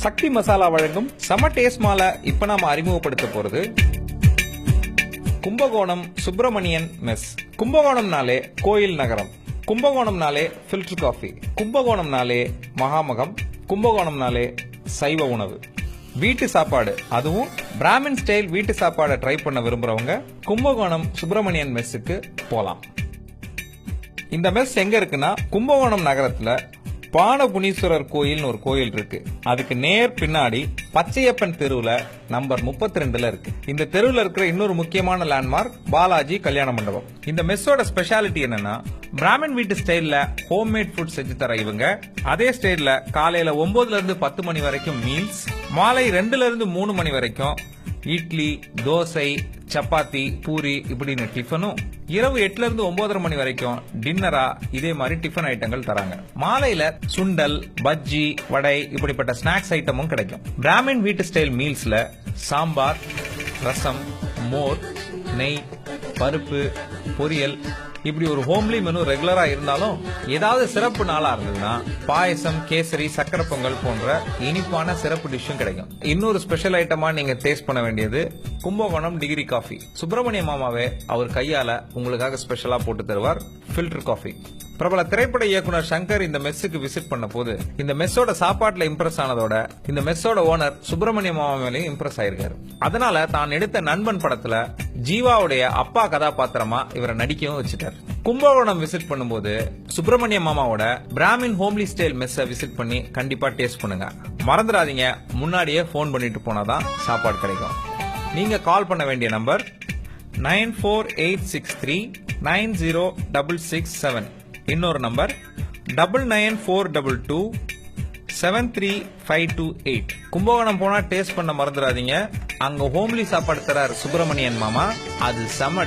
சக்தி மசாலா வழங்கும் செம டேஸ்ட் மாலை இப்ப நாம அறிமுகப்படுத்த போறது கும்பகோணம் சுப்பிரமணியன் மெஸ். கும்பகோணம்னாலே கோயில் நகரம், கும்பகோணம்னாலே ஃபில்டர் காஃபி, கும்பகோணம்னாலே மகாமகம், கும்பகோணம்னாலே சைவ உணவு. வீட்டு சாப்பாடு, அதுவும் பிராமின் ஸ்டைல் வீட்டு சாப்பாடை ட்ரை பண்ண விரும்புறவங்க கும்பகோணம் சுப்பிரமணியன் மெஸ்ஸுக்கு போலாம். இந்த மெஸ் எங்க இருக்குன்னா கும்பகோணம் நகரத்துல பானபுனீஸ்வரர் கோயில் ஒரு கோயில் இருக்கு. அதுக்கு நேர் பின்னாடி பச்சையப்பன் தெருவுல நம்பர் 32ல இருக்கு. இந்த தெருவுல இருக்கிற இன்னொரு முக்கியமான லேண்ட்மார்க் பாலாஜி கல்யாண மண்டபம். இந்த மெஸ்ஸோட ஸ்பெஷாலிட்டி என்னன்னா பிராமின் வீட்டு ஸ்டைல்ல ஹோம்மேட் ஃபுட் செஞ்சு தர இவங்க. அதே ஸ்டைல்ல காலையில 9ல இருந்து 10 மணி வரைக்கும் மீல்ஸ், மாலை 2ல இருந்து 3 மணி வரைக்கும் இட்லி, தோசை, சப்பாத்தி, பூரி இப்படின்னு டிஃபனும், இரவு 8ல இருந்து 9:30 மணி வரைக்கும் டின்னரா இதே மாதிரி டிஃபன் ஐட்டங்கள் தராங்க. மாலையில சுண்டல், பஜ்ஜி, வடை இப்படிப்பட்ட ஸ்நாக்ஸ் ஐட்டமும் கிடைக்கும். பிராமின் வீட்டு ஸ்டைல் மீல்ஸ்ல சாம்பார், ரசம், மோர், நெய், பருப்பு, பொரியல் இப்படி ஒரு ஹோம்லி மெனு ரெகுலரா இருந்தாலும் ஏதாவது சிறப்பு நாளா இருந்ததுன்னா பாயசம், கேசரி, சக்கரை பொங்கல் போன்ற இனிப்பான சிறப்பு டிஷ்ஷும் கிடைக்கும். இன்னொரு ஸ்பெஷல் ஐட்டமா நீங்க டேஸ்ட் பண்ண வேண்டியது கும்பகோணம் டிகிரி காஃபி. சுப்பிரமணிய மாமாவே அவர் கையால உங்களுக்காக ஸ்பெஷலா போட்டு தருவார் ஃபில்டர் காஃபி. பிரபல திரைப்பட இயக்குனர் சங்கர் இந்த மெஸ்ஸுக்கு விசிட் பண்ண போது இந்த மெஸ்ஸோட சாப்பாட்டுல இம்ப்ரெஸ் ஆனதோட இந்த மெஸ்ஸோட ஓனர் சுப்பிரமணிய மாமா மேலேயும் இம்ப்ரெஸ் ஆயிருக்காரு. அதனால தான் எடுத்த நண்பன் படத்துல ஜீவாவுடைய அப்பா கதாபாத்திரமா இவரை நடிக்கவும் வச்சுட்டார். கும்பகோணம் விசிட் பண்ணும்போது சுப்பிரமணிய மாமாவோட பிராமின் ஹோம்லி ஸ்டைல் மெஸ்ஸை விசிட் பண்ணி கண்டிப்பா டேஸ்ட் பண்ணுங்க. மறந்துடாதீங்க, முன்னாடியே போன் பண்ணிட்டு போனாதான் சாப்பாடு கிடைக்கும். நீங்க கால் பண்ண வேண்டிய நம்பர் 9486390667. இன்னொரு நம்பர் 9942273528. கும்பகோணம் போனா டேஸ்ட் பண்ண மறந்துடாதீங்க. அங்க ஹோம்லி சாப்பாடு தரார் சுப்பிரமணியன் மாமா. அது செம